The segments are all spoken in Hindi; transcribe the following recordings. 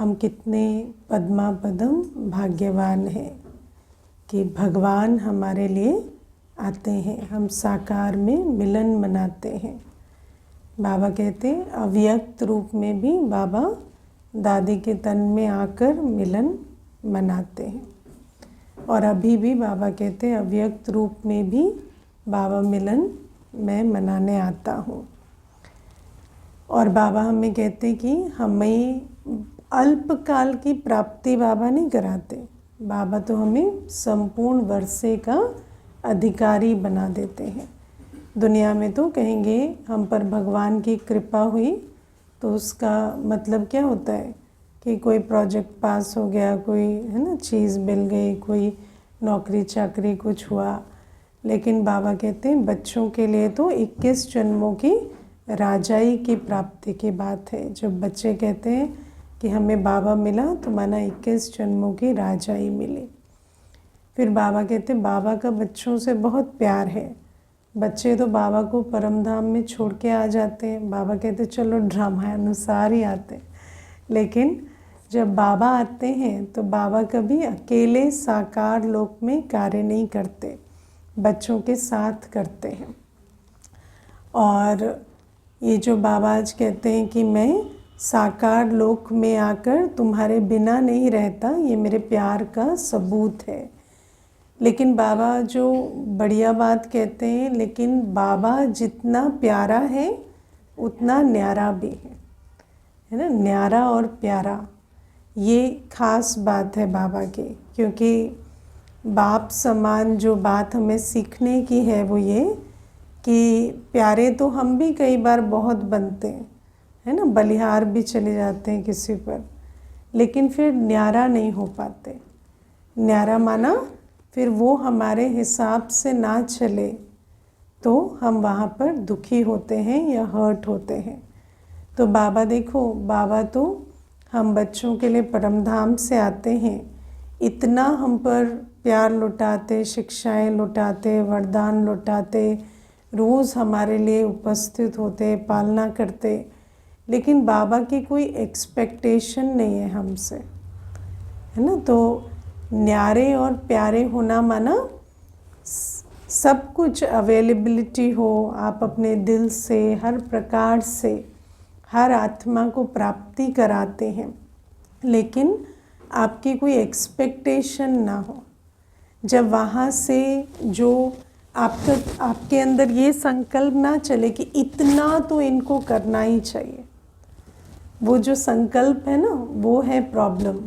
हम कितने पद्मापदम भाग्यवान हैं कि भगवान हमारे लिए आते हैं, हम साकार में मिलन मनाते हैं। बाबा कहते हैं अव्यक्त रूप में भी बाबा दादी के तन में आकर मिलन मनाते हैं, और अभी भी बाबा कहते हैं अव्यक्त रूप में भी बाबा मिलन मैं मनाने आता हूँ। और बाबा हमें कहते हैं कि हमें अल्पकाल की प्राप्ति बाबा नहीं कराते, बाबा तो हमें संपूर्ण वर्षे का अधिकारी बना देते हैं। दुनिया में तो कहेंगे हम पर भगवान की कृपा हुई, तो उसका मतलब क्या होता है कि कोई प्रोजेक्ट पास हो गया, कोई है ना चीज़ मिल गई, कोई नौकरी चाकरी कुछ हुआ। लेकिन बाबा कहते हैं बच्चों के लिए तो 21 जन्मों की राजाई की प्राप्ति की बात है। जब बच्चे कहते हैं कि हमें बाबा मिला तो माना 21 जन्मों की राजाई मिली। फिर बाबा कहते हैं बाबा का बच्चों से बहुत प्यार है। बच्चे तो बाबा को परमधाम में छोड़ के आ जाते हैं, बाबा कहते चलो ड्रामा अनुसार ही आते हैं। लेकिन जब बाबा आते हैं तो बाबा कभी अकेले साकार लोक में कार्य नहीं करते, बच्चों के साथ करते हैं। और ये जो बाबा आज कहते हैं कि मैं साकार लोक में आकर तुम्हारे बिना नहीं रहता, ये मेरे प्यार का सबूत है। लेकिन बाबा जो बढ़िया बात कहते हैं, लेकिन बाबा जितना प्यारा है उतना न्यारा भी है ना। न्यारा और प्यारा ये खास बात है बाबा की, क्योंकि बाप समान जो बात हमें सीखने की है वो ये कि प्यारे तो हम भी कई बार बहुत बनते हैं, है ना, बलिहार भी चले जाते हैं किसी पर, लेकिन फिर न्यारा नहीं हो पाते। न्यारा माना फिर वो हमारे हिसाब से ना चले तो हम वहाँ पर दुखी होते हैं या हर्ट होते हैं। तो बाबा देखो, बाबा तो हम बच्चों के लिए परमधाम से आते हैं, इतना हम पर प्यार लुटाते, शिक्षाएं लुटाते, वरदान लुटाते, रोज़ हमारे लिए उपस्थित होते, पालना करते। लेकिन बाबा की कोई एक्सपेक्टेशन नहीं है हमसे, है ना। तो न्यारे और प्यारे होना माना सब कुछ अवेलेबिलिटी हो, आप अपने दिल से हर प्रकार से हर आत्मा को प्राप्ति कराते हैं, लेकिन आपकी कोई एक्सपेक्टेशन ना हो। जब वहाँ से जो आपके अंदर ये संकल्प ना चले कि इतना तो इनको करना ही चाहिए, वो जो संकल्प है ना वो है प्रॉब्लम।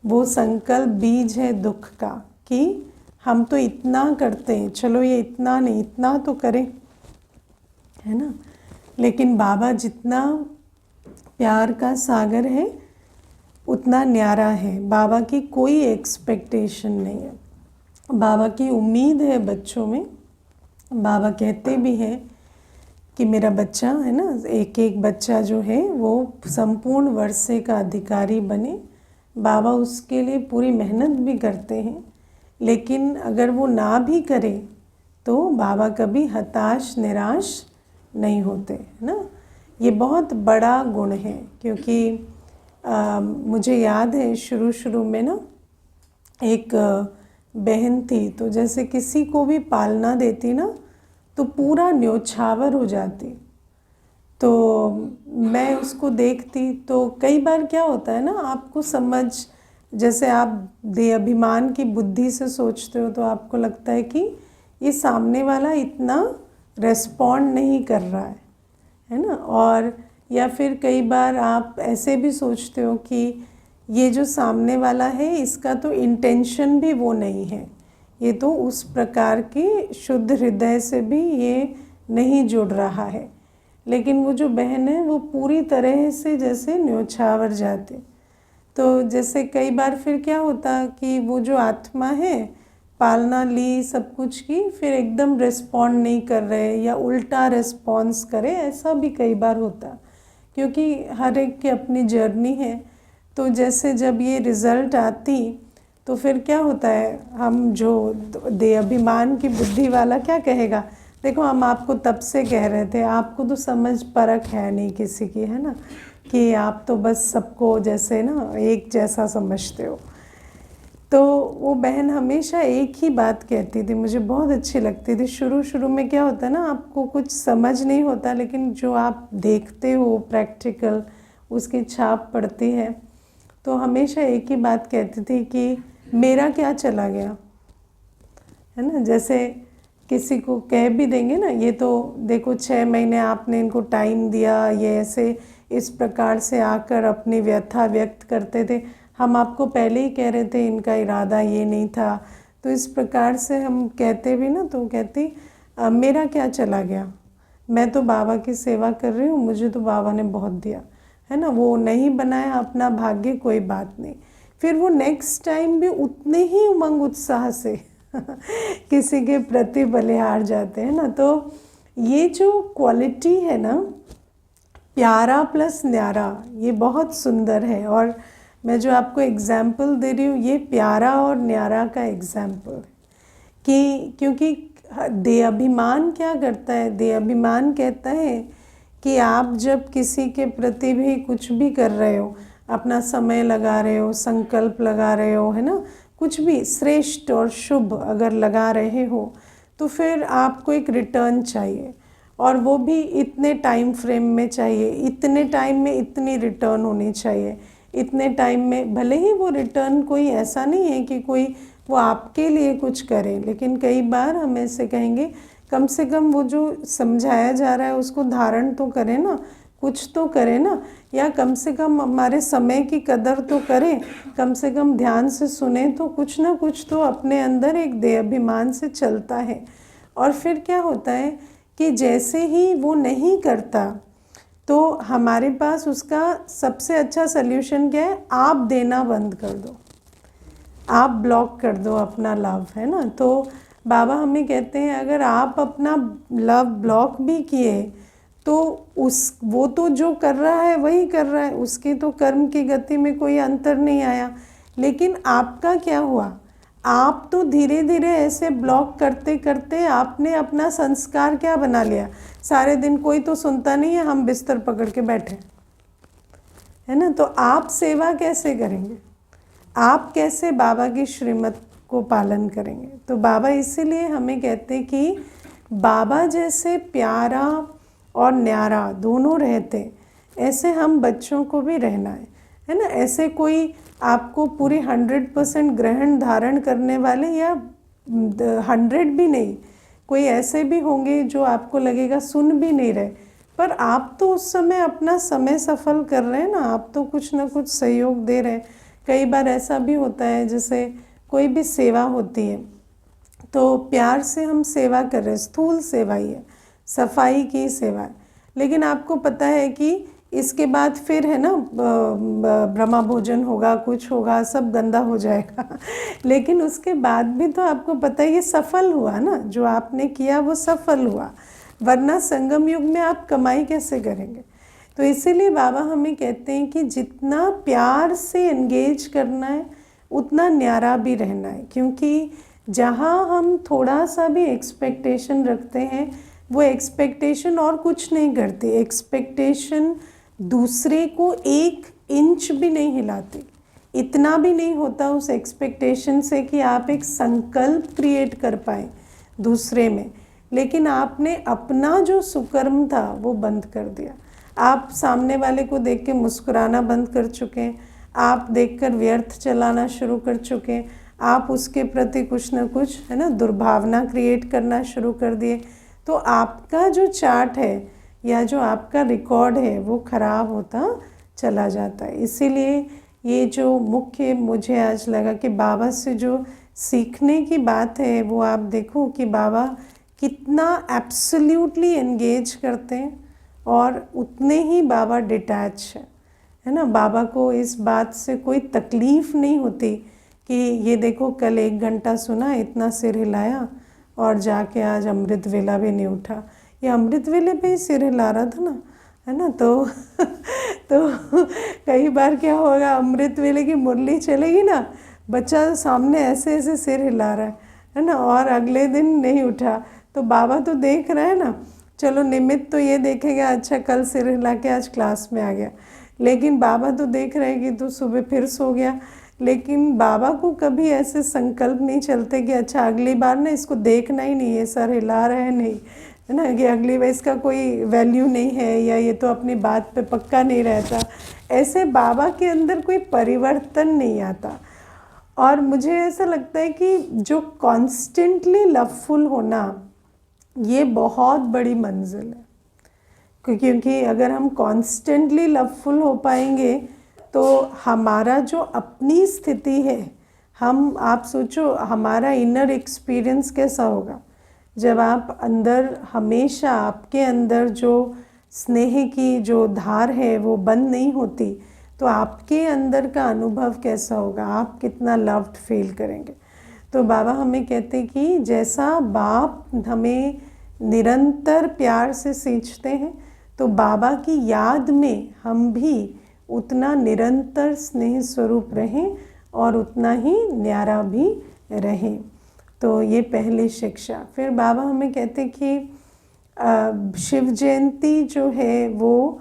वो संकल्प बीज है दुख का कि हम तो इतना करते हैं, चलो ये इतना नहीं, इतना तो करें, है ना। लेकिन बाबा जितना प्यार का सागर है उतना न्यारा है। बाबा की कोई एक्सपेक्टेशन नहीं है, बाबा की उम्मीद है बच्चों में। बाबा कहते भी हैं कि मेरा बच्चा है ना, एक एक बच्चा जो है वो संपूर्ण वर्षे का अधिकारी बने। बाबा उसके लिए पूरी मेहनत भी करते हैं, लेकिन अगर वो ना भी करे तो बाबा कभी हताश निराश नहीं होते, है ना। ये बहुत बड़ा गुण है, क्योंकि मुझे याद है शुरू शुरू में ना एक बहन थी, तो जैसे किसी को भी पालना देती ना तो पूरा न्योछावर हो जाती। तो मैं उसको देखती तो कई बार क्या होता है ना, आपको समझ, जैसे आप दे अभिमान की बुद्धि से सोचते हो तो आपको लगता है कि ये सामने वाला इतना रेस्पॉन्ड नहीं कर रहा है ना। और या फिर कई बार आप ऐसे भी सोचते हो कि ये जो सामने वाला है इसका तो इंटेंशन भी वो नहीं है, ये तो उस प्रकार की शुद्ध हृदय से भी ये नहीं जुड़ रहा है। लेकिन वो जो बहन है वो पूरी तरह से जैसे न्योछावर जाती। तो जैसे कई बार फिर क्या होता कि वो जो आत्मा है पालना ली सब कुछ की, फिर एकदम रिस्पॉन्ड नहीं कर रहे या उल्टा रिस्पॉन्स करे, ऐसा भी कई बार होता, क्योंकि हर एक की अपनी जर्नी है। तो जैसे जब ये रिज़ल्ट आती तो फिर क्या होता है, हम जो दे अभिमान की बुद्धि वाला क्या कहेगा, देखो हम आपको तब से कह रहे थे, आपको तो समझ परख है नहीं किसी की, है ना। कि आप तो बस सबको जैसे ना एक जैसा समझते हो। तो वो बहन हमेशा एक ही बात कहती थी, मुझे बहुत अच्छी लगती थी। शुरू शुरू में क्या होता है ना, आपको कुछ समझ नहीं होता, लेकिन जो आप देखते हो प्रैक्टिकल, उसकी छाप पड़ती है। तो हमेशा एक ही बात कहती थी कि मेरा क्या चला गया, है ना। जैसे किसी को कह भी देंगे ना, ये तो देखो 6 महीने आपने इनको टाइम दिया, ये ऐसे इस प्रकार से आकर अपनी व्यथा व्यक्त करते थे, हम आपको पहले ही कह रहे थे इनका इरादा ये नहीं था। तो इस प्रकार से हम कहते भी ना, तो कहती मेरा क्या चला गया, मैं तो बाबा की सेवा कर रही हूँ, मुझे तो बाबा ने बहुत दिया, है ना। वो नहीं बनाया अपना भाग्य, कोई बात नहीं। फिर वो नेक्स्ट टाइम भी उतने ही उमंग उत्साह से किसी के प्रति बलिहार जाते हैं ना। तो ये जो क्वालिटी है ना, प्यारा प्लस न्यारा, ये बहुत सुंदर है। और मैं जो आपको एग्जाम्पल दे रही हूँ, ये प्यारा और न्यारा का एग्जाम्पल है कि क्योंकि देह अभिमान क्या करता है, देह अभिमान कहता है कि आप जब किसी के प्रति भी कुछ भी कर रहे हो, अपना समय लगा रहे हो, संकल्प लगा रहे हो, है ना, कुछ भी श्रेष्ठ और शुभ अगर लगा रहे हो, तो फिर आपको एक रिटर्न चाहिए, और वो भी इतने टाइम फ्रेम में चाहिए, इतने टाइम में इतनी रिटर्न होनी चाहिए, इतने टाइम में। भले ही वो रिटर्न कोई ऐसा नहीं है कि कोई वो आपके लिए कुछ करे, लेकिन कई बार हम ऐसे कहेंगे कम से कम वो जो समझाया जा रहा है उसको धारण तो करें ना, कुछ तो करें ना, या कम से कम हमारे समय की कदर तो करें, कम से कम ध्यान से सुने, तो कुछ ना कुछ तो अपने अंदर एक देह अभिमान से चलता है। और फिर क्या होता है कि जैसे ही वो नहीं करता, तो हमारे पास उसका सबसे अच्छा सल्यूशन क्या है, आप देना बंद कर दो, आप ब्लॉक कर दो अपना लव, है ना। तो बाबा हमें कहते हैं अगर आप अपना लव ब्लॉक भी किए, तो वो तो जो कर रहा है वही कर रहा है, उसकी तो कर्म की गति में कोई अंतर नहीं आया, लेकिन आपका क्या हुआ, आप तो धीरे धीरे ऐसे ब्लॉक करते करते आपने अपना संस्कार क्या बना लिया, सारे दिन कोई तो सुनता नहीं है, हम बिस्तर पकड़ के बैठे, है ना। तो आप सेवा कैसे करेंगे, आप कैसे बाबा की श्रीमत को पालन करेंगे। तो बाबा इसीलिए हमें कहते हैं कि बाबा जैसे प्यारा और न्यारा दोनों रहते, ऐसे हम बच्चों को भी रहना है ना। ऐसे कोई आपको पूरी 100% ग्रहण धारण करने वाले, या 100 भी नहीं, कोई ऐसे भी होंगे जो आपको लगेगा सुन भी नहीं रहे, पर आप तो उस समय अपना समय सफल कर रहे हैं ना, आप तो कुछ ना कुछ सहयोग दे रहे हैं। कई बार ऐसा भी होता है, जैसे कोई भी सेवा होती है तो प्यार से हम सेवा कर रहे हैं, स्थूल सेवा ही है, सफाई की सेवा है, लेकिन आपको पता है कि इसके बाद फिर है ना ब्रह्मा भोजन होगा, कुछ होगा, सब गंदा हो जाएगा लेकिन उसके बाद भी तो आपको पता है ये सफल हुआ ना, जो आपने किया वो सफल हुआ, वरना संगम युग में आप कमाई कैसे करेंगे। तो इसीलिए बाबा हमें कहते हैं कि जितना प्यार से एंगेज करना है उतना न्यारा भी रहना है, क्योंकि जहाँ हम थोड़ा सा भी एक्सपेक्टेशन रखते हैं, वो एक्सपेक्टेशन और कुछ नहीं करती, एक्सपेक्टेशन दूसरे को 1 इंच भी नहीं हिलाती, इतना भी नहीं होता उस एक्सपेक्टेशन से कि आप एक संकल्प क्रिएट कर पाए दूसरे में, लेकिन आपने अपना जो सुकर्म था वो बंद कर दिया। आप सामने वाले को देख के मुस्कुराना बंद कर चुके हैं, आप देखकर व्यर्थ चलाना शुरू कर चुके हैं, आप उसके प्रति कुछ ना कुछ है ना दुर्भावना क्रिएट करना शुरू कर दिए। तो आपका जो चार्ट है या जो आपका रिकॉर्ड है वो ख़राब होता चला जाता है। इसीलिए ये जो मुख्य मुझे आज लगा कि बाबा से जो सीखने की बात है, वो आप देखो कि बाबा कितना एब्सोल्युटली एंगेज करते हैं और उतने ही बाबा डिटैच है ना। बाबा को इस बात से कोई तकलीफ़ नहीं होती कि ये देखो कल 1 घंटा सुना, इतना सिर हिलाया और जाके आज अमृत वेला भी नहीं उठा, ये अमृत वेले पे ही सिर हिला रहा था ना, है ना। तो कई बार क्या होगा, अमृत वेले की मुरली चलेगी ना, बच्चा सामने ऐसे ऐसे सिर हिला रहा है ना, और अगले दिन नहीं उठा, तो बाबा तो देख रहा है ना, चलो निमित्त तो ये देखेगा अच्छा कल सिर हिला के आज क्लास में आ गया, लेकिन बाबा तो देख रहे हैं कि तू सुबह फिर सो गया, लेकिन बाबा को कभी ऐसे संकल्प नहीं चलते कि अच्छा अगली बार ना इसको देखना ही नहीं है, सर हिला रहे हैं नहीं, है ना, कि अगली बार इसका कोई वैल्यू नहीं है या ये तो अपनी बात पे पक्का नहीं रहता। ऐसे बाबा के अंदर कोई परिवर्तन नहीं आता। और मुझे ऐसा लगता है कि जो कॉन्स्टेंटली लवफुल होना ये बहुत बड़ी मंजिल है, क्योंकि अगर हम कॉन्स्टेंटली लवफुल हो पाएंगे तो हमारा जो अपनी स्थिति है, आप सोचो हमारा इनर एक्सपीरियंस कैसा होगा जब आप अंदर हमेशा आपके अंदर जो स्नेह की जो धार है वो बंद नहीं होती, तो आपके अंदर का अनुभव कैसा होगा, आप कितना लव्ड फील करेंगे। तो बाबा हमें कहते कि जैसा बाप हमें निरंतर प्यार से सींचते हैं, तो बाबा की याद में हम भी उतना निरंतर स्नेह स्वरूप रहें और उतना ही न्यारा भी रहें। तो ये पहली शिक्षा। फिर बाबा हमें कहते कि शिव जयंती जो है वो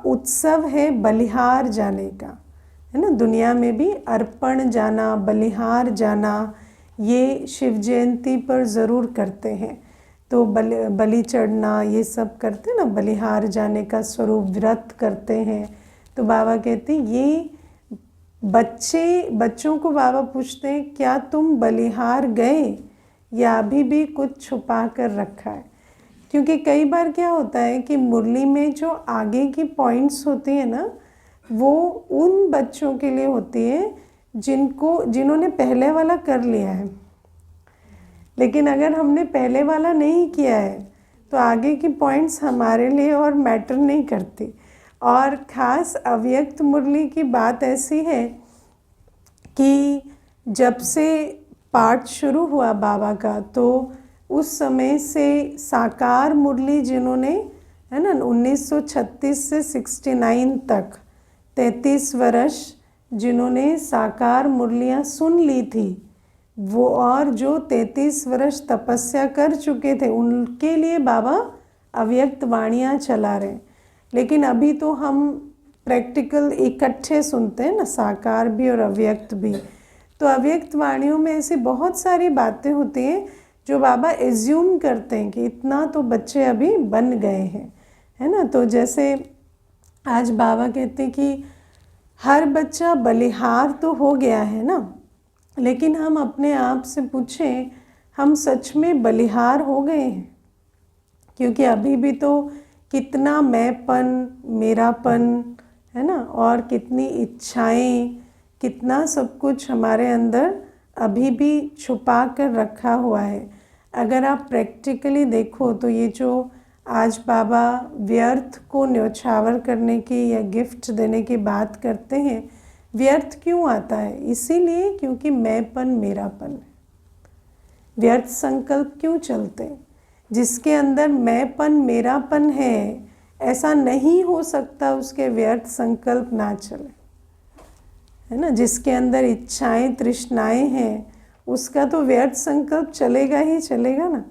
उत्सव है बलिहार जाने का, है ना। दुनिया में भी अर्पण जाना, बलिहार जाना, ये शिव जयंती पर ज़रूर करते हैं। तो बलि चढ़ना ये सब करते हैं ना, बलिहार जाने का स्वरूप व्रत करते हैं। तो बाबा कहते हैं ये बच्चों को बाबा पूछते हैं क्या तुम बलिहार गए या अभी भी कुछ छुपा कर रखा है। क्योंकि कई बार क्या होता है कि मुरली में जो आगे की पॉइंट्स होती है ना, वो उन बच्चों के लिए होती है जिन्होंने पहले वाला कर लिया है। लेकिन अगर हमने पहले वाला नहीं किया है तो आगे की पॉइंट्स हमारे लिए और मैटर नहीं करती। और ख़ास अव्यक्त मुरली की बात ऐसी है कि जब से पाठ शुरू हुआ बाबा का, तो उस समय से साकार मुरली जिन्होंने, है ना, 1936 से 69 तक 33 वर्ष जिन्होंने साकार मुरलियाँ सुन ली थी, वो और जो 33 वर्ष तपस्या कर चुके थे उनके लिए बाबा अव्यक्त वाणियाँ चला रहे। लेकिन अभी तो हम प्रैक्टिकल इकट्ठे सुनते हैं ना, साकार भी और अव्यक्त भी। तो अव्यक्त वाणियों में ऐसी बहुत सारी बातें होती हैं जो बाबा एज्यूम करते हैं कि इतना तो बच्चे अभी बन गए हैं, है ना। तो जैसे आज बाबा कहते हैं कि हर बच्चा बलिहार तो हो गया है ना, लेकिन हम अपने आप से पूछें हम सच में बलिहार हो गए हैं? क्योंकि अभी भी तो कितना मैंपन, मेरापन, है ना, और कितनी इच्छाएं, कितना सब कुछ हमारे अंदर अभी भी छुपा कर रखा हुआ है। अगर आप प्रैक्टिकली देखो तो ये जो आज बाबा व्यर्थ को न्यौछावर करने की या गिफ्ट देने की बात करते हैं, व्यर्थ क्यों आता है? इसीलिए क्योंकि मैंपन, मेरापन है। व्यर्थ संकल्प क्यों चलते हैं? जिसके अंदर मैंपन, मेरापन है, ऐसा नहीं हो सकता उसके व्यर्थ संकल्प ना चले, है ना। जिसके अंदर इच्छाएं, तृष्णाएं हैं, उसका तो व्यर्थ संकल्प चलेगा ही चलेगा ना।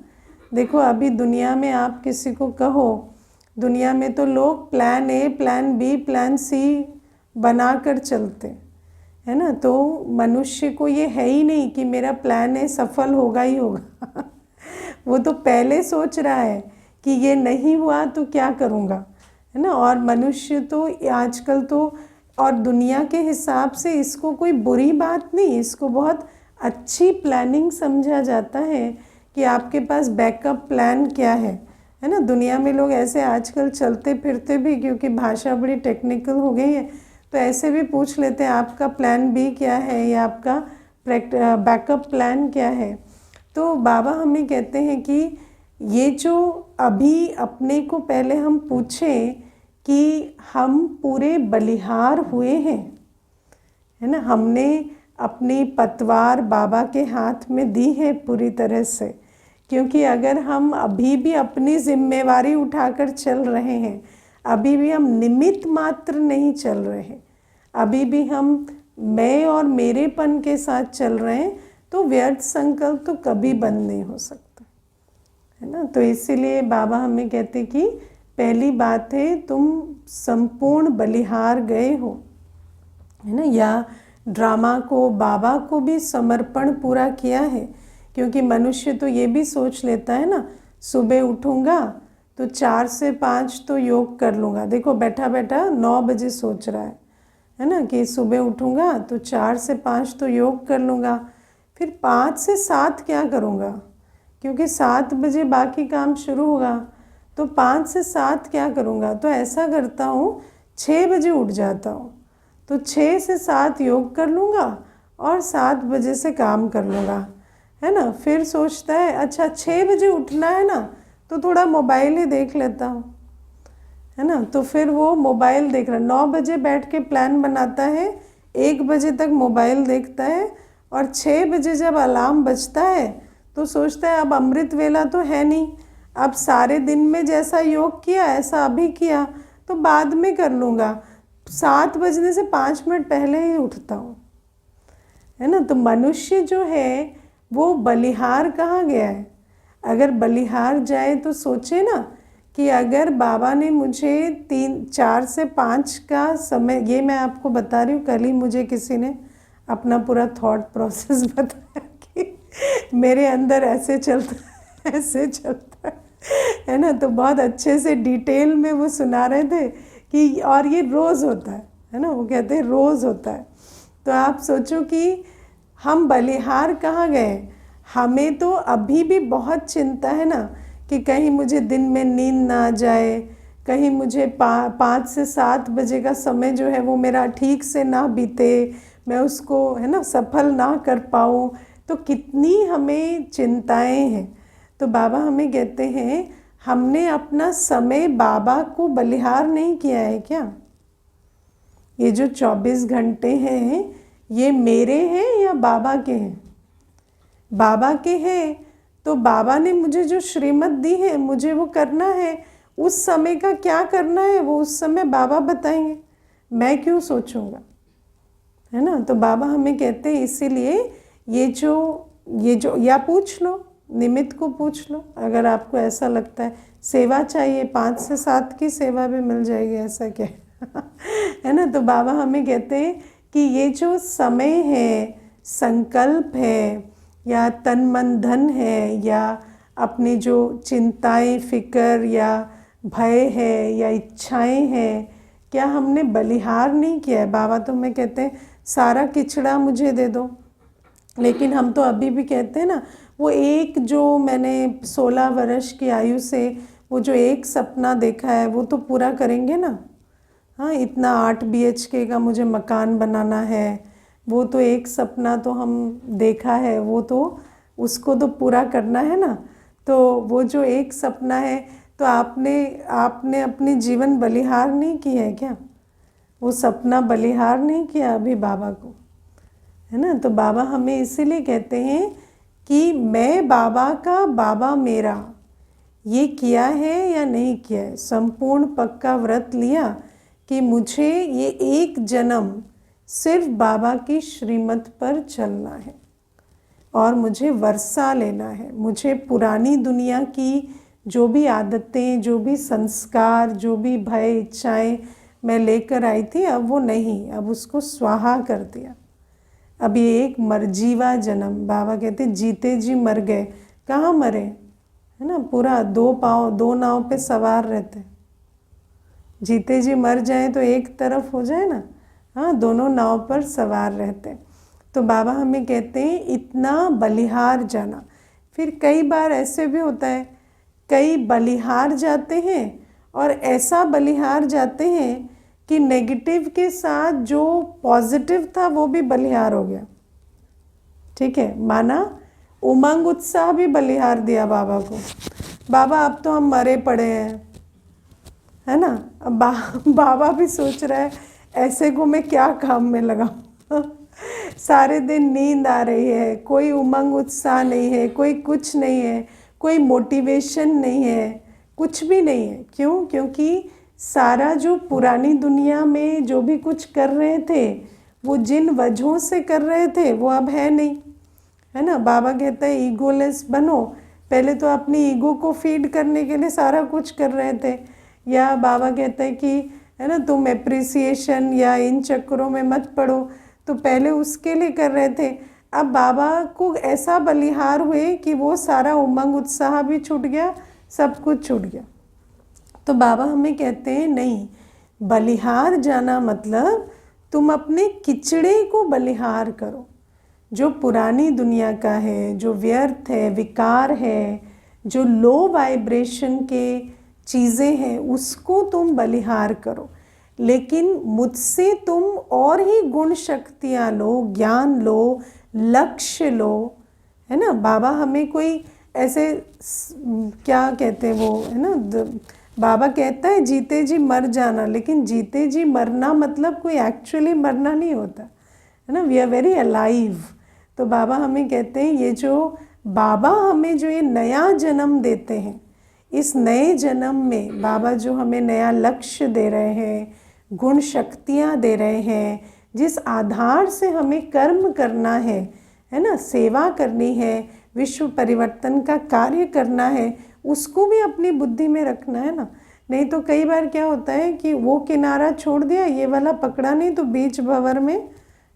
देखो अभी दुनिया में आप किसी को कहो, दुनिया में तो लोग plan A, plan B, plan C बना कर चलते, है ना। तो मनुष्य को ये है ही नहीं कि मेरा प्लान ए सफल होगा ही होगा वो तो पहले सोच रहा है कि ये नहीं हुआ तो क्या करूँगा, है ना। और मनुष्य तो आजकल तो, और दुनिया के हिसाब से इसको कोई बुरी बात नहीं, इसको बहुत अच्छी प्लानिंग समझा जाता है कि आपके पास बैकअप प्लान क्या है ना। दुनिया में लोग ऐसे आजकल चलते फिरते भी, क्योंकि भाषा बड़ी टेक्निकल हो गई है, तो ऐसे भी पूछ लेते हैं आपका प्लान बी क्या है या आपका बैकअप प्लान क्या है। तो बाबा हमें कहते हैं कि ये जो अभी अपने को पहले हम पूछें कि हम पूरे बलिहार हुए हैं, है ना। हमने अपनी पतवार बाबा के हाथ में दी है पूरी तरह से, क्योंकि अगर हम अभी भी अपनी जिम्मेवारी उठाकर चल रहे हैं, अभी भी हम निमित्त मात्र नहीं चल रहे हैं, अभी भी हम मैं और मेरेपन के साथ चल रहे हैं, तो व्यर्थ संकल्प तो कभी बंद नहीं हो सकता, है ना। तो इसीलिए बाबा हमें कहते कि पहली बात है तुम संपूर्ण बलिहार गए हो, है ना, या ड्रामा को, बाबा को भी समर्पण पूरा किया है। क्योंकि मनुष्य तो ये भी सोच लेता है ना, सुबह उठूँगा तो 4 से 5 तो योग कर लूँगा। देखो बैठा बैठा 9 बजे सोच रहा है ना, कि सुबह उठूँगा तो 4 से 5 तो योग कर लूँगा, फिर 5 से 7 क्या करूँगा, क्योंकि 7 बजे बाकी काम शुरू होगा, तो 5 से 7 क्या करूँगा। तो ऐसा करता हूँ 6 बजे उठ जाता हूँ, तो 6 से 7 योग कर लूँगा और 7 बजे से काम कर लूँगा, है ना। फिर सोचता है अच्छा 6 बजे उठना है ना, तो थोड़ा मोबाइल ही देख लेता हूँ, है ना। तो फिर वो मोबाइल देख रहा, 9 बजे बैठ के प्लान बनाता है, 1 बजे तक मोबाइल देखता है, और 6 बजे जब अलार्म बजता है तो सोचता है अब अमृत वेला तो है नहीं, अब सारे दिन में जैसा योग किया ऐसा अभी किया तो बाद में कर लूँगा, 7 बजने से 5 मिनट पहले ही उठता हूँ, है ना। तो मनुष्य जो है वो बलिहार कहाँ गया है। अगर बलिहार जाए तो सोचे ना कि अगर बाबा ने मुझे 4 से 5 का समय, ये मैं आपको बता रही हूँ, कल ही मुझे किसी ने अपना पूरा थॉट प्रोसेस बताया कि मेरे अंदर ऐसे चलता है, ऐसे चलता है ना। तो बहुत अच्छे से डिटेल में वो सुना रहे थे कि और ये रोज़ होता है ना, वो कहते हैं रोज़ होता है। तो आप सोचो कि हम बलिहार कहाँ गए। हमें तो अभी भी बहुत चिंता है ना कि कहीं मुझे दिन में नींद ना आ जाए, कहीं मुझे 5 से 7 बजे का समय जो है वो मेरा ठीक से ना बीते, मैं उसको, है ना, सफल ना कर पाऊँ। तो कितनी हमें चिंताएं हैं। तो बाबा हमें कहते हैं हमने अपना समय बाबा को बलिहार नहीं किया है क्या। ये जो 24 घंटे हैं ये मेरे हैं या बाबा के हैं। बाबा के हैं तो बाबा ने मुझे जो श्रीमत दी है मुझे वो करना है, उस समय का क्या करना है वो उस समय बाबा बताएंगे, मैं क्यों सोचूंगा, है ना। तो बाबा हमें कहते हैं इसीलिए ये जो या पूछ लो, निमित्त को पूछ लो, अगर आपको ऐसा लगता है सेवा चाहिए 5 से 7 की सेवा भी मिल जाएगी, ऐसा क्या है ना। तो बाबा हमें कहते हैं कि ये जो समय है, संकल्प है, या तन मन धन है, या अपनी जो चिंताएं, फिक्र या भय है या इच्छाएं हैं, क्या हमने बलिहार नहीं किया है। बाबा तो हमें कहते हैं सारा किचड़ा मुझे दे दो, लेकिन हम तो अभी भी कहते हैं ना वो एक जो मैंने 16 वर्ष की आयु से वो जो एक सपना देखा है वो तो पूरा करेंगे ना। हाँ, इतना 8 BHK का मुझे मकान बनाना है, वो तो एक सपना तो हम देखा है, वो तो उसको तो पूरा करना है ना। तो वो जो एक सपना है, तो आपने अपनी जीवन बलिहार नहीं की है क्या, वो सपना बलिहार नहीं किया अभी बाबा को, है ना। तो बाबा हमें इसीलिए कहते हैं कि मैं बाबा का, बाबा मेरा, ये किया है या नहीं किया है। संपूर्ण पक्का व्रत लिया कि मुझे ये एक जन्म सिर्फ बाबा की श्रीमत पर चलना है और मुझे वर्षा लेना है। मुझे पुरानी दुनिया की जो भी आदतें, जो भी संस्कार, जो भी भय, इच्छाएं मैं लेकर आई थी, अब वो नहीं, अब उसको स्वाहा कर दिया। अब ये एक मरजीवा जन्म, बाबा कहते जीते जी मर गए, कहाँ मरे, है ना, पूरा 2 नाव पे सवार रहते। जीते जी मर जाए तो एक तरफ हो जाए ना, हाँ, दोनों नाव पर सवार रहते। तो बाबा हमें कहते हैं इतना बलिहार जाना। फिर कई बार ऐसे भी होता है, कई बलिहार जाते हैं और ऐसा बलिहार जाते हैं कि नेगेटिव के साथ जो पॉजिटिव था वो भी बलिहार हो गया। ठीक है, माना उमंग उत्साह भी बलिहार दिया बाबा को। बाबा अब तो हम मरे पड़े हैं, है ना। अब बाबा भी सोच रहा है ऐसे को मैं क्या काम में लगाऊं सारे दिन नींद आ रही है, कोई उमंग उत्साह नहीं है, कोई कुछ नहीं है, कोई मोटिवेशन नहीं है, कुछ भी नहीं है। क्यों? क्योंकि सारा जो पुरानी दुनिया में जो भी कुछ कर रहे थे वो जिन वजहों से कर रहे थे वो अब है नहीं, है ना। बाबा कहता है ईगोलेस बनो। पहले तो अपनी ईगो को फीड करने के लिए सारा कुछ कर रहे थे या बाबा कहते हैं कि है ना तुम एप्रिसिएशन या इन चक्करों में मत पड़ो, तो पहले उसके लिए कर रहे थे। अब बाबा को ऐसा बलिहार हुए कि वो सारा उमंग उत्साह भी छूट गया, सब कुछ छूट गया। तो बाबा हमें कहते हैं नहीं, बलिहार जाना मतलब तुम अपने किचड़े को बलिहार करो। जो पुरानी दुनिया का है, जो व्यर्थ है, विकार है, जो लो वाइब्रेशन के चीज़ें हैं, उसको तुम बलिहार करो। लेकिन मुझसे तुम और ही गुण शक्तियाँ लो, ज्ञान लो, लक्ष्य लो, है ना। बाबा हमें कोई ऐसे क्या कहते हैं वो, है ना, बाबा कहता है जीते जी मर जाना, लेकिन जीते जी मरना मतलब कोई एक्चुअली मरना नहीं होता, है ना। We are very alive. तो बाबा हमें कहते हैं ये जो बाबा हमें जो ये नया जन्म देते हैं, इस नए जन्म में बाबा जो हमें नया लक्ष्य दे रहे हैं, गुण शक्तियाँ दे रहे हैं, जिस आधार से हमें कर्म करना है ना, सेवा करनी है, विश्व परिवर्तन का कार्य करना है, उसको भी अपनी बुद्धि में रखना है ना। नहीं तो कई बार क्या होता है कि वो किनारा छोड़ दिया, ये वाला पकड़ा नहीं, तो बीच भंवर में,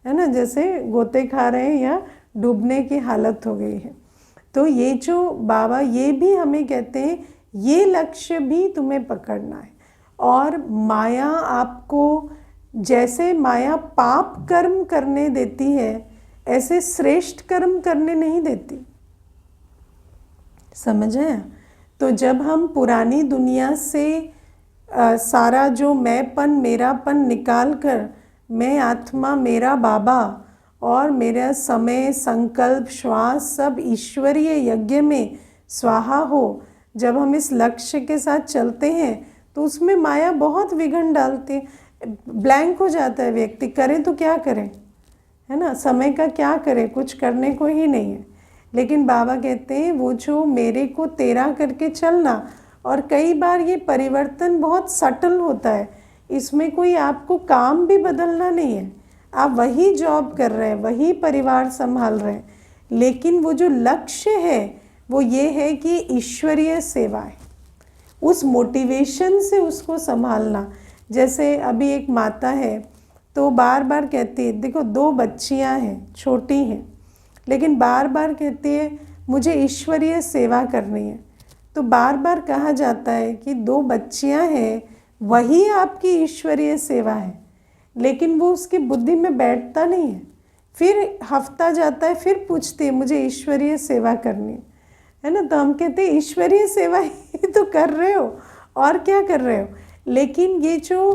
है ना, जैसे गोते खा रहे हैं या डूबने की हालत हो गई है। तो ये जो बाबा ये भी हमें कहते हैं ये लक्ष्य भी तुम्हें पकड़ना है। और माया आपको, जैसे माया पाप कर्म करने देती है, ऐसे श्रेष्ठ कर्म करने नहीं देती, समझ आया। तो जब हम पुरानी दुनिया से सारा जो मैंपन मेरापन निकाल कर, मैं आत्मा मेरा बाबा और मेरा समय संकल्प श्वास सब ईश्वरीय यज्ञ में स्वाहा हो, जब हम इस लक्ष्य के साथ चलते हैं तो उसमें माया बहुत विघ्न डालती है, ब्लैंक हो जाता है व्यक्ति, करे तो क्या करे, है ना, समय का क्या करे, कुछ करने को ही नहीं है। लेकिन बाबा कहते हैं वो जो मेरे को तेरा करके चलना, और कई बार ये परिवर्तन बहुत सटल होता है, इसमें कोई आपको काम भी बदलना नहीं है, आप वही जॉब कर रहे हैं, वही परिवार संभाल रहे हैं, लेकिन वो जो लक्ष्य है वो ये है कि ईश्वरीय सेवा है, उस मोटिवेशन से उसको संभालना। जैसे अभी एक माता है तो बार बार कहती है, देखो 2 बच्चियां हैं, छोटी हैं, लेकिन बार बार कहती है मुझे ईश्वरीय सेवा करनी है। तो बार बार कहा जाता है कि 2 बच्चियां हैं, वही आपकी ईश्वरीय सेवा है, लेकिन वो उसकी बुद्धि में बैठता नहीं है। फिर हफ्ता जाता है, फिर पूछती है मुझे ईश्वरीय सेवा करनी है ना। तो हम कहते हैं ईश्वरीय सेवा ही तो कर रहे हो, और क्या कर रहे हो, लेकिन ये जो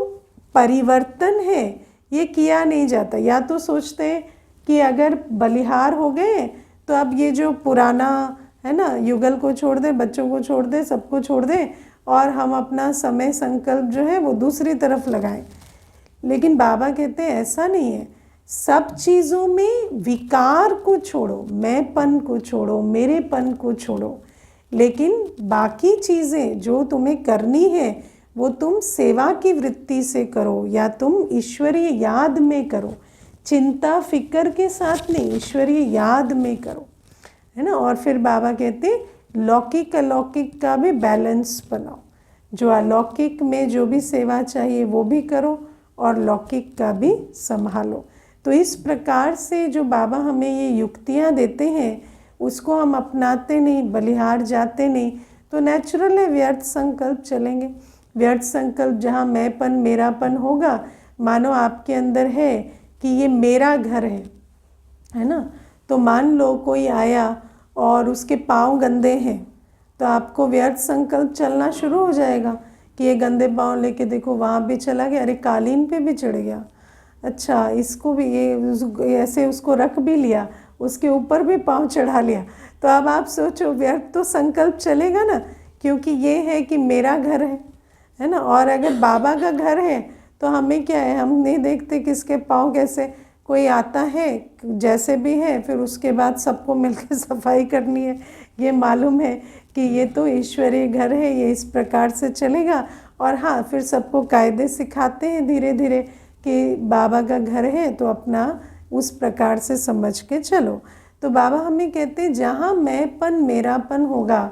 परिवर्तन है ये किया नहीं जाता। या तो सोचते हैं कि अगर बलिहार हो गए तो अब ये जो पुराना है ना, युगल को छोड़ दें, बच्चों को छोड़ दें, सबको छोड़ दें, और हम अपना समय संकल्प जो है वो दूसरी तरफ लगाएं। लेकिन बाबा कहते हैं ऐसा नहीं है, सब चीज़ों में विकार को छोड़ो, मैंपन को छोड़ो, मेरेपन को छोड़ो, लेकिन बाकी चीज़ें जो तुम्हें करनी है वो तुम सेवा की वृत्ति से करो, या तुम ईश्वरीय याद में करो, चिंता फिक्र के साथ नहीं, ईश्वरीय याद में करो, है ना। और फिर बाबा कहते हैं लौकिक अलौकिक का भी बैलेंस बनाओ, जो अलौकिक में जो भी सेवा चाहिए वो भी करो और लौकिक का भी संभालो। तो इस प्रकार से जो बाबा हमें ये युक्तियाँ देते हैं उसको हम अपनाते नहीं, बलिहार जाते नहीं, तो नेचुरल है व्यर्थ संकल्प चलेंगे। व्यर्थ संकल्प जहाँ मैंपन मेरापन होगा, मानो आपके अंदर है कि ये मेरा घर है ना। तो मान लो कोई आया और उसके पाँव गंदे हैं, तो आपको व्यर्थ संकल्प चलना शुरू हो जाएगा कि ये गंदे पाँव लेके देखो वहाँ भी चला गया, अरे कालीन पे भी चढ़ गया, अच्छा इसको भी ये ऐसे उसको रख भी लिया, उसके ऊपर भी पाँव चढ़ा लिया। तो अब आप सोचो व्यर्थ तो संकल्प चलेगा ना, क्योंकि ये है कि मेरा घर है ना। और अगर बाबा का घर है तो हमें क्या है, हम नहीं देखते किसके पाँव कैसे, कोई आता है जैसे भी है, फिर उसके बाद सबको मिलकर सफाई करनी है। ये मालूम है कि ये तो ईश्वरीय घर है, ये इस प्रकार से चलेगा। और हाँ, फिर सबको कायदे सिखाते हैं धीरे धीरे कि बाबा का घर है तो अपना उस प्रकार से समझ के चलो। तो बाबा हमें कहते हैं जहाँ मैंपन मेरापन होगा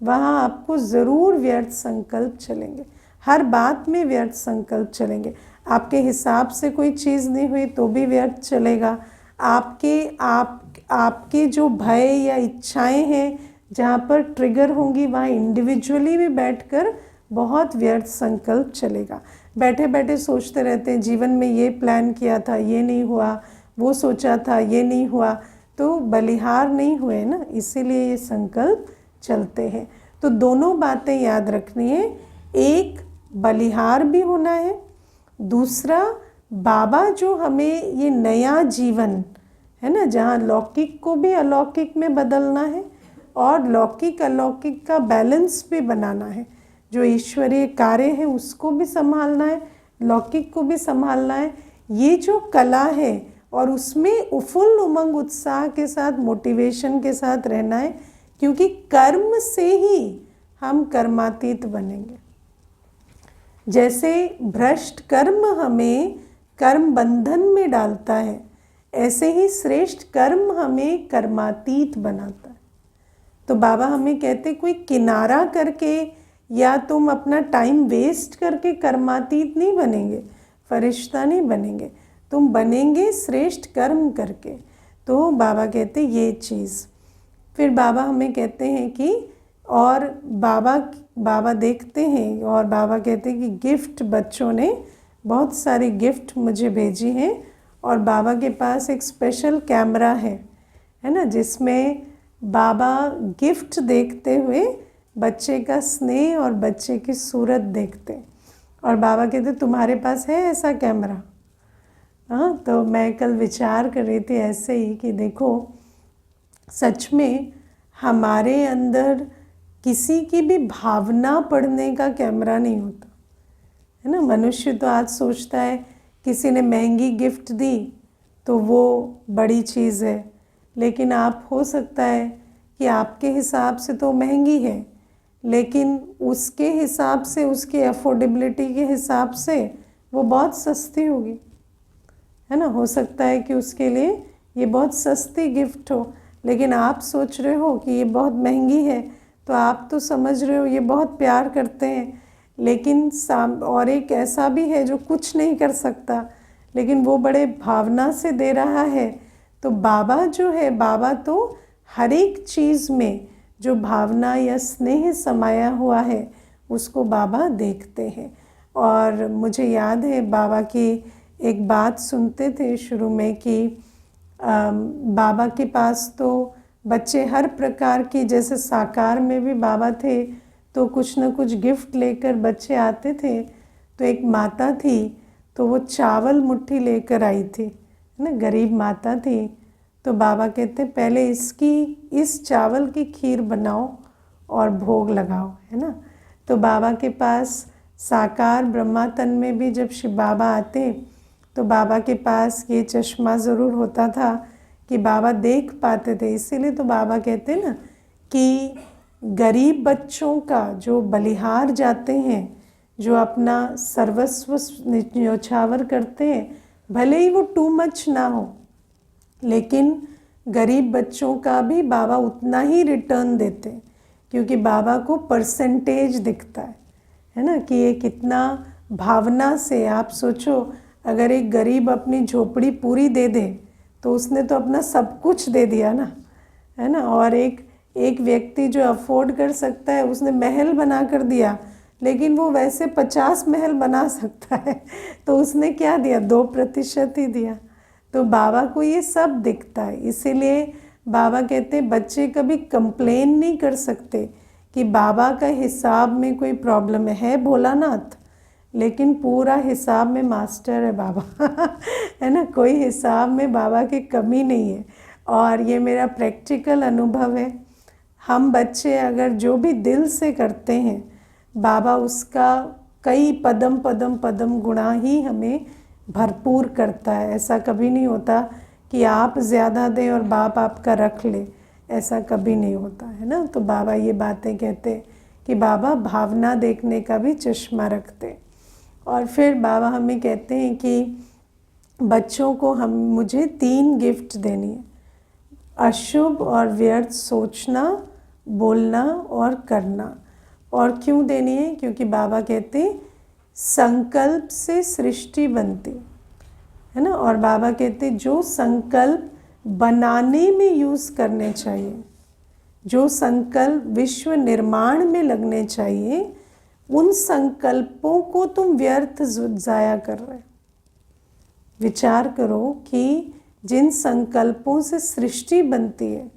वहाँ आपको ज़रूर व्यर्थ संकल्प चलेंगे। हर बात में व्यर्थ संकल्प चलेंगे। आपके हिसाब से कोई चीज़ नहीं हुई तो भी व्यर्थ चलेगा। आपके जो भय या इच्छाएं हैं जहाँ पर ट्रिगर होंगी वहाँ इंडिविजुअली भी बैठकर बहुत व्यर्थ संकल्प चलेगा। बैठे बैठे सोचते रहते हैं जीवन में ये प्लान किया था ये नहीं हुआ, वो सोचा था ये नहीं हुआ, तो बलिहार नहीं हुए ना, इसीलिए ये संकल्प चलते हैं। तो दोनों बातें याद रखनी है, एक बलिहार भी होना है, दूसरा बाबा जो हमें ये नया जीवन है ना, जहाँ लौकिक को भी अलौकिक में बदलना है और लौकिक अलौकिक का बैलेंस भी बनाना है, जो ईश्वरीय कार्य है उसको भी संभालना है, लौकिक को भी संभालना है। ये जो कला है और उसमें फुल उमंग उत्साह के साथ मोटिवेशन के साथ रहना है, क्योंकि कर्म से ही हम कर्मातीत बनेंगे। जैसे भ्रष्ट कर्म हमें कर्म बंधन में डालता है, ऐसे ही श्रेष्ठ कर्म हमें कर्मातीत बनाता है। तो बाबा हमें कहते कोई किनारा करके या तुम अपना टाइम वेस्ट करके कर्मातीत नहीं बनेंगे, फरिश्ता नहीं बनेंगे, तुम बनेंगे श्रेष्ठ कर्म करके। तो बाबा कहते ये चीज़। फिर बाबा हमें कहते हैं कि और बाबा देखते हैं और बाबा कहते हैं कि गिफ्ट, बच्चों ने बहुत सारी गिफ्ट मुझे भेजी हैं और बाबा के पास एक स्पेशल कैमरा है ना, जिसमें बाबा गिफ्ट देखते हुए बच्चे का स्नेह और बच्चे की सूरत देखते। और बाबा कहते तुम्हारे पास है ऐसा कैमरा? हाँ, तो मैं कल विचार कर रही थी ऐसे ही कि देखो सच में हमारे अंदर किसी की भी भावना पढ़ने का कैमरा नहीं होता है ना। मनुष्य तो आज सोचता है किसी ने महंगी गिफ्ट दी तो वो बड़ी चीज़ है, लेकिन आप हो सकता है कि आपके हिसाब से तो महंगी है, लेकिन उसके हिसाब से, उसके अफोर्डेबिलिटी के हिसाब से वो बहुत सस्ती होगी, है ना। हो सकता है कि उसके लिए ये बहुत सस्ती गिफ्ट हो, लेकिन आप सोच रहे हो कि ये बहुत महंगी है, तो आप तो समझ रहे हो ये बहुत प्यार करते हैं। लेकिन और एक ऐसा भी है जो कुछ नहीं कर सकता, लेकिन वो बड़े भावना से दे रहा है। तो बाबा जो है, बाबा तो हर एक चीज़ में जो भावना या स्नेह समाया हुआ है उसको बाबा देखते हैं। और मुझे याद है बाबा की एक बात सुनते थे शुरू में कि बाबा के पास तो बच्चे हर प्रकार की, जैसे साकार में भी बाबा थे तो कुछ न कुछ गिफ्ट लेकर बच्चे आते थे। तो एक माता थी तो वो चावल मुट्ठी लेकर आई थी, है ना, गरीब माता थी। तो बाबा कहते पहले इस चावल की खीर बनाओ और भोग लगाओ, है ना। तो बाबा के पास साकार ब्रह्मातन में भी जब शिव बाबा आते तो बाबा के पास ये चश्मा ज़रूर होता था कि बाबा देख पाते थे। इसीलिए तो बाबा कहते ना कि गरीब बच्चों का जो बलिहार जाते हैं, जो अपना सर्वस्व न्यौछावर करते हैं, भले ही वो टू मच ना हो, लेकिन गरीब बच्चों का भी बाबा उतना ही रिटर्न देते हैं, क्योंकि बाबा को परसेंटेज दिखता है ना, कि ये कितना भावना से। आप सोचो अगर एक गरीब अपनी झोपड़ी पूरी दे दे तो उसने तो अपना सब कुछ दे दिया ना, है ना। और एक व्यक्ति जो अफोर्ड कर सकता है उसने महल बना कर दिया, लेकिन वो वैसे 50 महल बना सकता है, तो उसने क्या दिया, 2% ही दिया। तो बाबा को ये सब दिखता है। इसीलिए बाबा कहते हैं बच्चे कभी कंप्लेन नहीं कर सकते कि बाबा का हिसाब में कोई प्रॉब्लम है भोलानाथ, लेकिन पूरा हिसाब में मास्टर है बाबा है ना, कोई हिसाब में बाबा की कमी नहीं है। और ये मेरा प्रैक्टिकल अनुभव है। हम बच्चे अगर जो भी दिल से करते हैं, बाबा उसका कई पदम पदम पदम गुणा ही हमें भरपूर करता है। ऐसा कभी नहीं होता कि आप ज़्यादा दें और बाप आपका रख ले, ऐसा कभी नहीं होता, है ना। तो बाबा ये बातें कहते कि बाबा भावना देखने का भी चश्मा रखते। और फिर बाबा हमें कहते हैं कि बच्चों को मुझे 3 गिफ्ट देनी है, अशुभ और व्यर्थ सोचना, बोलना और करना। और क्यों देनी है? क्योंकि बाबा कहते हैं संकल्प से सृष्टि बनती है ना। और बाबा कहते जो संकल्प बनाने में यूज़ करने चाहिए, जो संकल्प विश्व निर्माण में लगने चाहिए, उन संकल्पों को तुम व्यर्थ ज़ाया कर रहे। विचार करो कि जिन संकल्पों से सृष्टि बनती है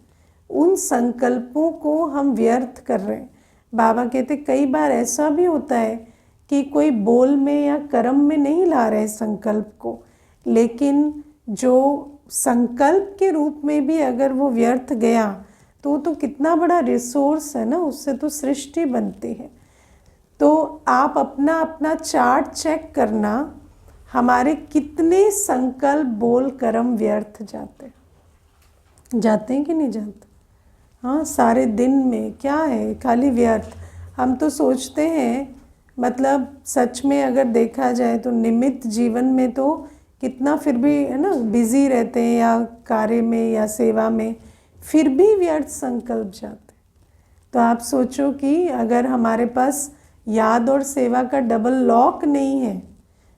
उन संकल्पों को हम व्यर्थ कर रहे हैं। बाबा कहते कई बार ऐसा भी होता है कि कोई बोल में या कर्म में नहीं ला रहे संकल्प को, लेकिन जो संकल्प के रूप में भी अगर वो व्यर्थ गया तो कितना बड़ा रिसोर्स है ना, उससे तो सृष्टि बनती है। तो आप अपना अपना चार्ट चेक करना, हमारे कितने संकल्प बोल कर्म व्यर्थ जाते हैं कि नहीं जाते। हाँ, सारे दिन में क्या है, खाली व्यर्थ। हम तो सोचते हैं, मतलब सच में अगर देखा जाए तो निमित्त जीवन में तो कितना फिर भी है ना बिजी रहते हैं या कार्य में या सेवा में, फिर भी व्यर्थ संकल्प जाते। तो आप सोचो कि अगर हमारे पास याद और सेवा का डबल लॉक नहीं है,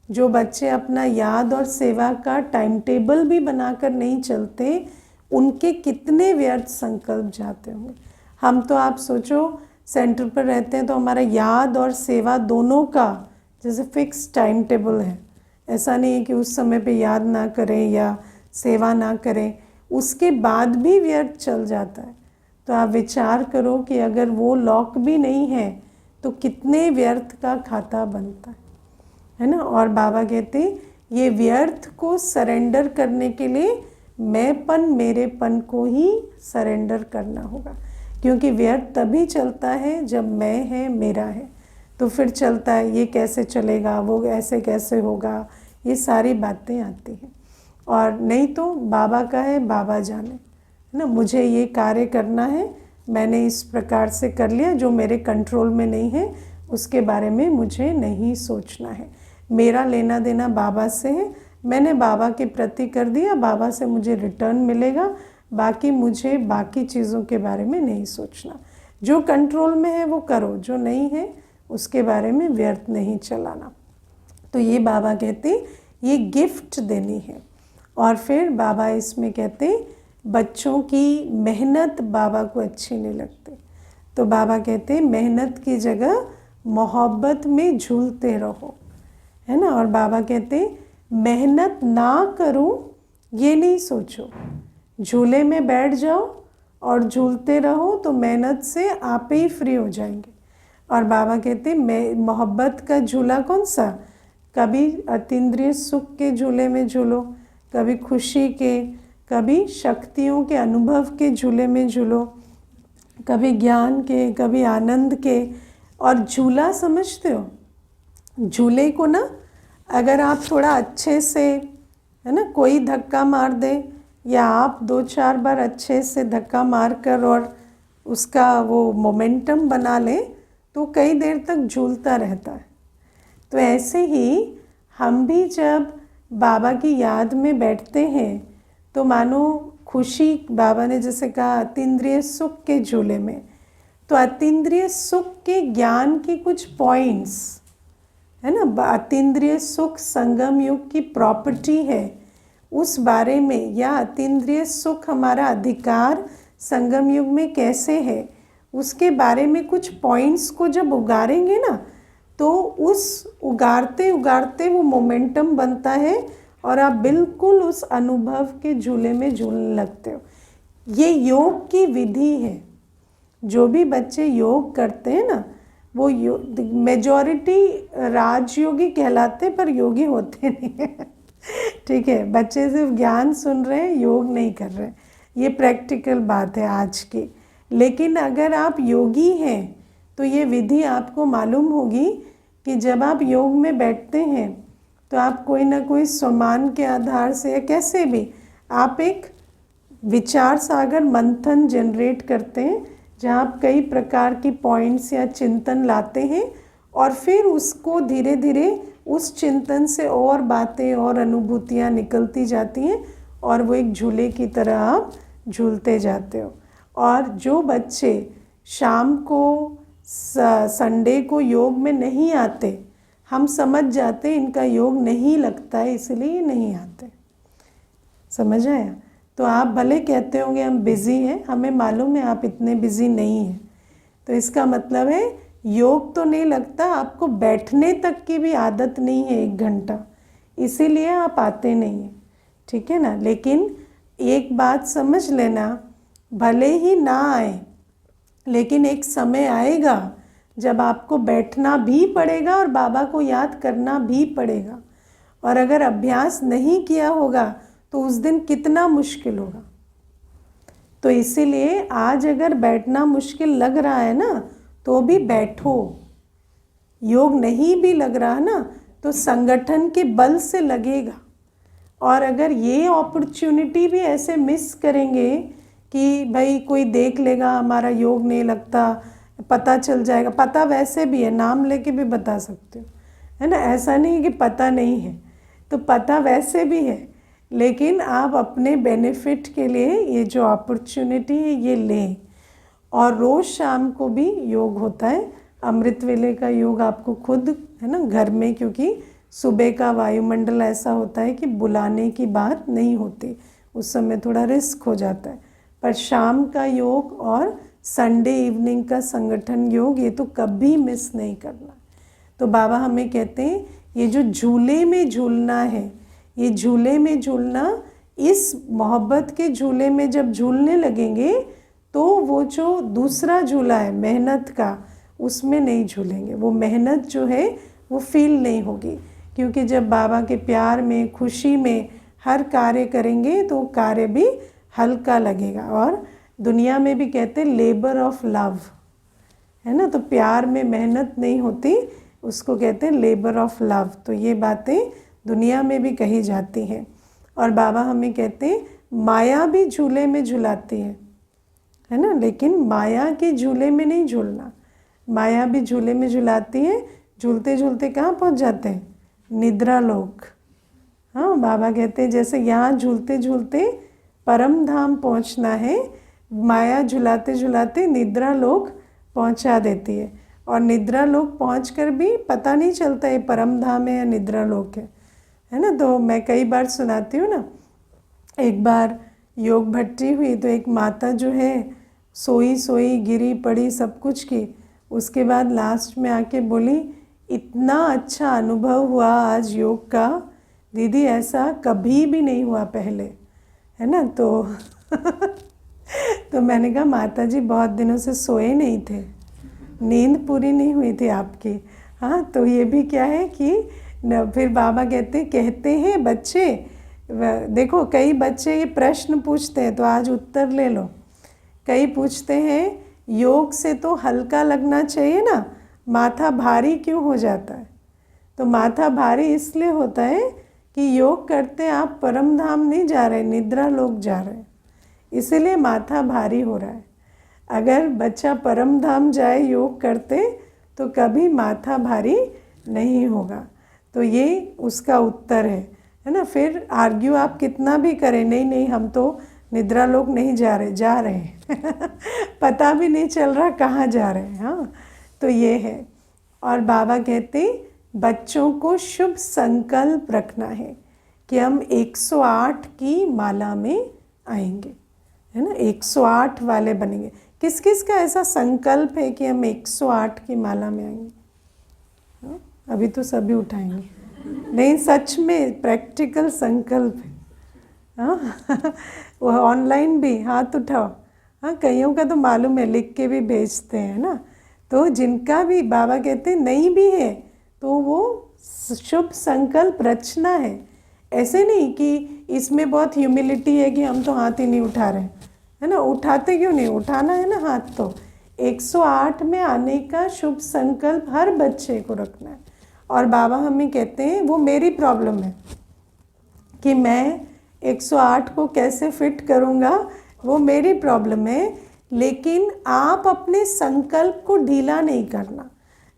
जो बच्चे अपना याद और सेवा का टाइम टेबल भी बनाकर नहीं चलते, उनके कितने व्यर्थ संकल्प जाते होंगे। हम तो आप सोचो सेंटर पर रहते हैं तो हमारा याद और सेवा दोनों का जैसे फिक्स टाइम टेबल है। ऐसा नहीं है कि उस समय पे याद ना करें या सेवा ना करें, उसके बाद भी व्यर्थ चल जाता है। तो आप विचार करो कि अगर वो लॉक भी नहीं है तो कितने व्यर्थ का खाता बनता है ना। और बाबा कहते ये व्यर्थ को सरेंडर करने के लिए मैंपन मेरेपन को ही सरेंडर करना होगा, क्योंकि व्यर्थ तभी चलता है जब मैं है मेरा है। तो फिर चलता है ये कैसे चलेगा, वो ऐसे कैसे होगा, ये सारी बातें आती हैं। और नहीं तो बाबा का है बाबा जाने, है ना। मुझे ये कार्य करना है, मैंने इस प्रकार से कर लिया, जो मेरे कंट्रोल में नहीं है उसके बारे में मुझे नहीं सोचना है। मेरा लेना देना बाबा से है, मैंने बाबा के प्रति कर दिया, बाबा से मुझे रिटर्न मिलेगा, बाकी मुझे बाकी चीज़ों के बारे में नहीं सोचना। जो कंट्रोल में है वो करो, जो नहीं है उसके बारे में व्यर्थ नहीं चलाना। तो ये बाबा कहते ये गिफ्ट देनी है। और फिर बाबा इसमें कहते बच्चों की मेहनत बाबा को अच्छी नहीं लगती, तो बाबा कहते मेहनत की जगह मोहब्बत में झूलते रहो, है ना। और बाबा कहते मेहनत ना करूं ये नहीं सोचो, झूले में बैठ जाओ और झूलते रहो तो मेहनत से आप ही फ्री हो जाएंगे। और बाबा कहते मोहब्बत का झूला कौन सा, कभी अतीन्द्रिय सुख के झूले में झूलो, कभी खुशी के, कभी शक्तियों के अनुभव के झूले में झूलो, कभी ज्ञान के, कभी आनंद के। और झूला समझते हो, झूले को ना अगर आप थोड़ा अच्छे से, है ना, कोई धक्का मार दे या आप 2-4 बार अच्छे से धक्का मार कर और उसका वो मोमेंटम बना लें तो कई देर तक झूलता रहता है। तो ऐसे ही हम भी जब बाबा की याद में बैठते हैं तो मानो खुशी, बाबा ने जैसे कहा अतीन्द्रिय सुख के झूले में, तो अतीन्द्रिय सुख के ज्ञान की कुछ पॉइंट्स है ना, अतीन्द्रिय सुख संगम युग की प्रॉपर्टी है उस बारे में, या अतीन्द्रिय सुख हमारा अधिकार संगम युग में कैसे है उसके बारे में कुछ पॉइंट्स को जब उगारेंगे ना, तो उस उगारते उगारते वो मोमेंटम बनता है और आप बिल्कुल उस अनुभव के झूले में झूलने लगते हो। ये योग की विधि है। जो भी बच्चे योग करते हैं ना, वो मेजॉरिटी राजयोगी कहलाते पर योगी होते नहीं हैं। ठीक है, बच्चे सिर्फ ज्ञान सुन रहे हैं, योग नहीं कर रहे हैं, ये प्रैक्टिकल बात है आज की। लेकिन अगर आप योगी हैं तो ये विधि आपको मालूम होगी कि जब आप योग में बैठते हैं तो आप कोई ना कोई सम्मान के आधार से या कैसे भी आप एक विचार सागर मंथन जनरेट करते हैं, जहाँ आप कई प्रकार की पॉइंट्स या चिंतन लाते हैं और फिर उसको धीरे धीरे उस चिंतन से और बातें और अनुभूतियाँ निकलती जाती हैं और वो एक झूले की तरह आप झूलते जाते हो। और जो बच्चे शाम को संडे को योग में नहीं आते, हम समझ जाते इनका योग नहीं लगता है, इसलिए नहीं आते। समझ आया? तो आप भले कहते होंगे हम बिज़ी हैं, हमें मालूम है आप इतने बिज़ी नहीं हैं। तो इसका मतलब है योग तो नहीं लगता, आपको बैठने तक की भी आदत नहीं है 1 घंटा, इसीलिए आप आते नहीं हैं। ठीक है ना? लेकिन एक बात समझ लेना, भले ही ना आए लेकिन एक समय आएगा जब आपको बैठना भी पड़ेगा और बाबा को याद करना भी पड़ेगा। और अगर अभ्यास नहीं किया होगा तो उस दिन कितना मुश्किल होगा। तो इसीलिए आज अगर बैठना मुश्किल लग रहा है ना, तो भी बैठो। योग नहीं भी लग रहा ना, तो संगठन के बल से लगेगा। और अगर ये अपॉर्चुनिटी भी ऐसे मिस करेंगे कि भाई कोई देख लेगा हमारा योग नहीं लगता, पता चल जाएगा, पता वैसे भी है, नाम लेके भी बता सकते हो, है ना? ऐसा नहीं कि पता नहीं है, तो पता वैसे भी है, लेकिन आप अपने बेनिफिट के लिए ये जो अपॉर्चुनिटी है ये लें। और रोज़ शाम को भी योग होता है, अमृत वेले का योग आपको खुद, है ना, घर में, क्योंकि सुबह का वायुमंडल ऐसा होता है कि बुलाने की बात नहीं होती, उस समय थोड़ा रिस्क हो जाता है। पर शाम का योग और संडे इवनिंग का संगठन योग, ये तो कभी मिस नहीं करना। तो बाबा हमें कहते हैं ये जो झूले में झूलना है, ये झूले में झूलना, इस मोहब्बत के झूले में जब झूलने लगेंगे तो वो जो दूसरा झूला है मेहनत का, उसमें नहीं झूलेंगे। वो मेहनत जो है वो फील नहीं होगी, क्योंकि जब बाबा के प्यार में, खुशी में हर कार्य करेंगे तो कार्य भी हल्का लगेगा। और दुनिया में भी कहते हैं लेबर ऑफ लव, है ना? तो प्यार में मेहनत नहीं होती, उसको कहते हैं लेबर ऑफ लव। तो ये बातें दुनिया में भी कही जाती हैं। और बाबा हमें कहते हैं माया भी झूले में झुलाती है ना? लेकिन माया के झूले में नहीं झूलना। माया भी झूले में झुलाती है, झूलते झूलते कहाँ पहुँच जाते हैं? निद्रा लोक। हाँ, बाबा कहते हैं जैसे यहाँ झूलते झूलते परम धाम पहुँचना है, माया झुलाते झुलाते निद्रा लोक पहुँचा देती है। और निद्रा लोक पहुँचकर भी पता नहीं चलता ये परम धाम है या निद्रा लोक है ना? तो मैं कई बार सुनाती हूँ ना, एक बार योग भट्टी हुई तो एक माता जो है सोई सोई गिरी पड़ी सब कुछ की, उसके बाद लास्ट में आके बोली इतना अच्छा अनुभव हुआ आज योग का दीदी, ऐसा कभी भी नहीं हुआ पहले, है ना? तो मैंने कहा माता जी बहुत दिनों से सोए नहीं थे, नींद पूरी नहीं हुई थी आपकी। हाँ, तो ये भी क्या है कि फिर बाबा कहते हैं बच्चे, देखो कई बच्चे ये प्रश्न पूछते हैं तो आज उत्तर ले लो। कई पूछते हैं योग से तो हल्का लगना चाहिए ना, माथा भारी क्यों हो जाता है? तो माथा भारी इसलिए होता है कि योग करते आप परम धाम नहीं जा रहे, निद्रा लोक जा रहे हैं, इसीलिए माथा भारी हो रहा है। अगर बच्चा परम धाम जाए योग करते तो कभी माथा भारी नहीं होगा। तो ये उसका उत्तर है ना? फिर आर्ग्यू आप कितना भी करें, नहीं नहीं हम तो निद्रा लोक नहीं जा रहे हैं पता भी नहीं चल रहा कहाँ जा रहे हैं। हाँ, तो ये है। और बाबा कहते बच्चों को शुभ संकल्प रखना है कि हम 108 की माला में आएंगे, है ना? 108 वाले बनेंगे। किस किस का ऐसा संकल्प है कि हम 108 की माला में आएंगे? हाँ? अभी तो सभी उठाएंगे, नहीं सच में प्रैक्टिकल संकल्प है। हाँ वो ऑनलाइन भी हाथ उठाओ। हाँ, कईयों का तो मालूम है, लिख के भी भेजते हैं ना। तो जिनका भी बाबा कहते नहीं भी है तो वो शुभ संकल्प रचना है। ऐसे नहीं कि इसमें बहुत ह्यूमिलिटी है कि हम तो हाथ ही नहीं उठा रहे, है ना? उठाते क्यों नहीं, उठाना है ना हाथ। तो 108 में आने का शुभ संकल्प हर बच्चे को रखना है। और बाबा हमें कहते हैं वो मेरी प्रॉब्लम है कि मैं 108 को कैसे फिट करूँगा, वो मेरी प्रॉब्लम है। लेकिन आप अपने संकल्प को ढीला नहीं करना।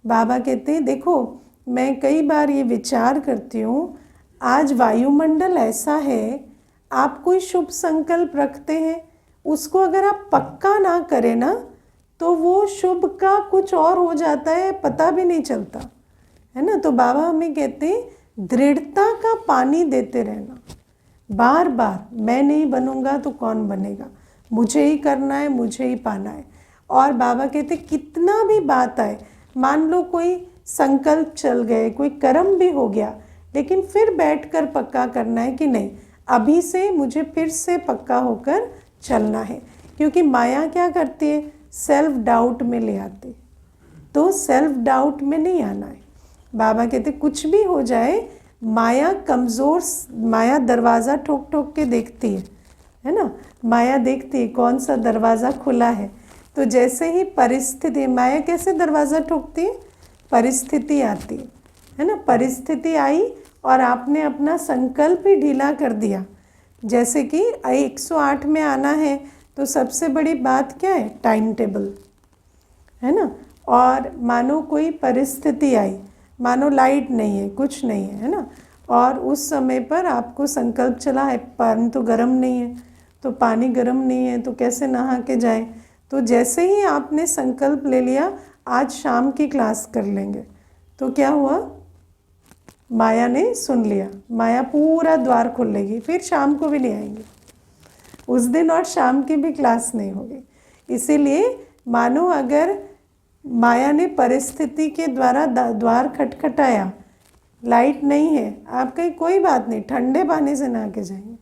बाबा कहते हैं देखो मैं कई बार ये विचार करती हूँ, आज वायुमंडल ऐसा है, आप कोई शुभ संकल्प रखते हैं, उसको अगर आप पक्का ना करें ना तो वो शुभ का कुछ और हो जाता है, पता भी नहीं चलता, है ना। तो बाबा हमें कहते हैं दृढ़ता का पानी देते रहना, बार बार मैं नहीं बनूंगा तो कौन बनेगा, मुझे ही करना है, मुझे ही पाना है। और बाबा कहते कितना भी बात आए, मान लो कोई संकल्प चल गए, कोई कर्म भी हो गया, लेकिन फिर बैठकर पक्का करना है कि नहीं, अभी से मुझे फिर से पक्का होकर चलना है। क्योंकि माया क्या करती है, सेल्फ डाउट में ले आती, तो सेल्फ डाउट में नहीं आना है। बाबा कहते कुछ भी हो जाए, माया कमज़ोर, माया दरवाज़ा ठोक ठोक के देखती है ना। माया देखती है कौन सा दरवाज़ा खुला है। तो जैसे ही परिस्थिति, माया कैसे दरवाज़ा ठोकती है, परिस्थिति आती है ना। परिस्थिति आई और आपने अपना संकल्प ही ढीला कर दिया। जैसे कि 108 में आना है तो सबसे बड़ी बात क्या है, टाइम टेबल, है ना। और मानो कोई परिस्थिति आई, मानो लाइट नहीं है, कुछ नहीं है ना, और उस समय पर आपको संकल्प चला है पानी तो गर्म नहीं है, तो पानी गर्म नहीं है तो कैसे नहा के जाए। तो जैसे ही आपने संकल्प ले लिया आज शाम की क्लास कर लेंगे, तो क्या हुआ, माया ने सुन लिया, माया पूरा द्वार खोल लेगी, फिर शाम को भी नहीं आएंगे उस दिन, और शाम की भी क्लास नहीं होगी। इसीलिए मानो अगर माया ने परिस्थिति के द्वारा द्वार खटखटाया, लाइट नहीं है, आप कहीं कोई बात नहीं, ठंडे पानी से नहा के जाएंगे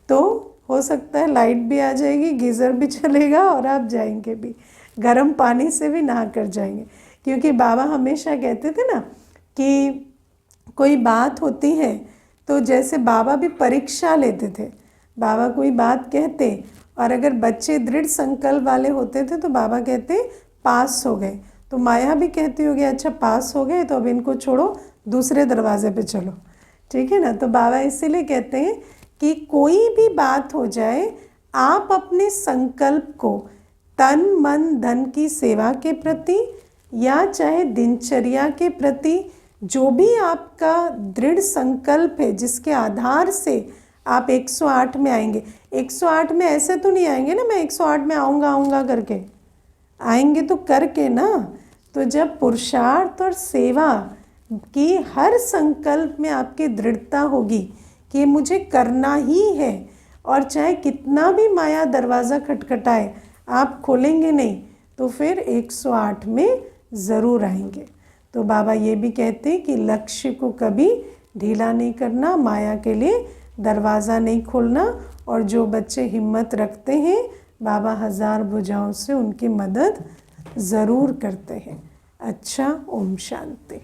तो हो सकता है लाइट भी आ जाएगी, गीज़र भी चलेगा और आप जाएंगे भी, गर्म पानी से भी नहा कर जाएंगे। क्योंकि बाबा हमेशा कहते थे ना कि कोई बात होती है तो जैसे बाबा भी परीक्षा लेते थे, बाबा कोई बात कहते और अगर बच्चे दृढ़ संकल्प वाले होते थे तो बाबा कहते पास हो गए, तो माया भी कहती होगी अच्छा पास हो गए तो अब इनको छोड़ो, दूसरे दरवाजे पे चलो, ठीक है ना। तो बाबा इसीलिए कहते हैं कि कोई भी बात हो जाए, आप अपने संकल्प को तन मन धन की सेवा के प्रति या चाहे दिनचर्या के प्रति, जो भी आपका दृढ़ संकल्प है जिसके आधार से आप 108 में आएंगे। 108 में ऐसे तो नहीं आएंगे ना, मैं 108 में आऊँगा करके, आएंगे तो करके ना। तो जब पुरुषार्थ और सेवा की हर संकल्प में आपकी दृढ़ता होगी कि मुझे करना ही है, और चाहे कितना भी माया दरवाज़ा खटखटाए आप खोलेंगे नहीं, तो फिर 108 में ज़रूर आएंगे। तो बाबा ये भी कहते हैं कि लक्ष्य को कभी ढीला नहीं करना, माया के लिए दरवाज़ा नहीं खोलना, और जो बच्चे हिम्मत रखते हैं बाबा हज़ार भुजाओं से उनकी मदद ज़रूर करते हैं। अच्छा, ओम शांति।